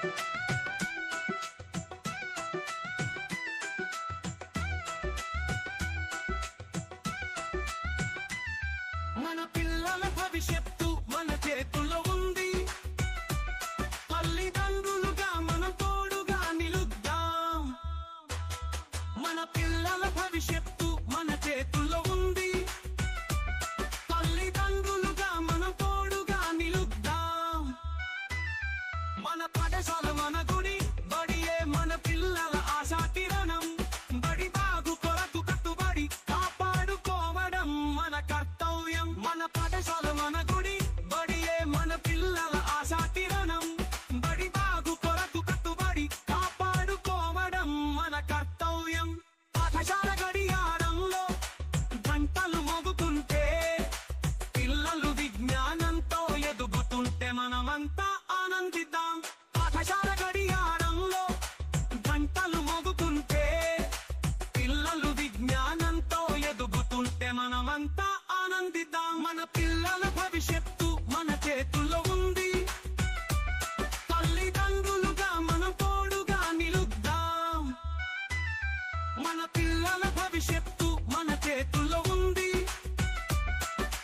మన పిల్లల భవిష్యత్తు మన చేతుల్లో ఉంది. తల్లిదండ్రులుగా మనం తోడుగా నిలుద్దాం. మన పిల్లల భవిష్యత్తు మన చేతుల్లో ఉంది. తల్లిదండ్రులుగా మనం తోడుగా నిలుద్దాం. మన పాఠశాల మన గుడి, బడియే మన పిల్లల ఆశా కిరణం. బడి బాగు కొరకు కట్టుబడి కాపాడుకోవడం మన కర్తవ్యం. మన పాఠశాల మన గుడి, బడియే మన పిల్లల ఆశా కిరణం. బడి బాగు కొరకు కట్టుబడి కాపాడుకోవడం మన కర్తవ్యం. పాఠశాల గడియారంలో గంటలు మోగుతుంటే, పిల్లలు విజ్ఞానంతో ఎదుగుతుంటే మనమంతా ఆనందిద్దాం. పాఠశాల గడియారంలో గంటలు మోగుతుంటే, పిల్లలు విజ్ఞానంతో ఎదుగుతుంటే మనమంతా ఆనందిద్దాం. మన పిల్లల భవిష్యత్తు మన చేతుల్లో ఉంది. తల్లిదండ్రులుగా మనం తోడుగా నిలుద్దాం. మన పిల్లల భవిష్యత్తు మన చేతుల్లో ఉంది.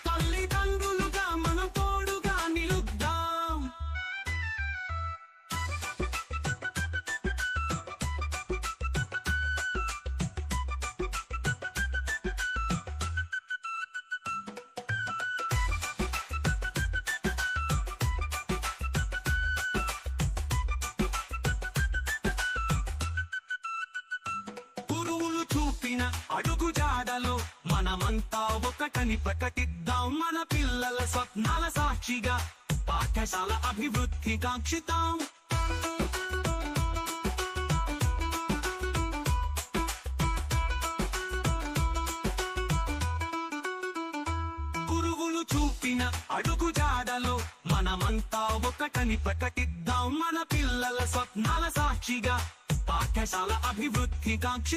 తల్లిదండ్రులుగా మనం తోడుగా నిలుద్దాం. గురువులు చూపిన అడుగు జాడలో మనమంతా ఒకటని ప్రకటిద్దాం. మన పిల్లల స్వప్నాల సాక్షిగా పాఠశాల అభివృద్ధి కాంక్షిద్దాం. గురువులు చూపిన అడుగు జాడలో మనమంతా ఒకటని ప్రకటిద్దాం. మన పిల్లల స్వప్నాల సాక్షిగా పాఠశాల అభివృద్ధి కాంక్షి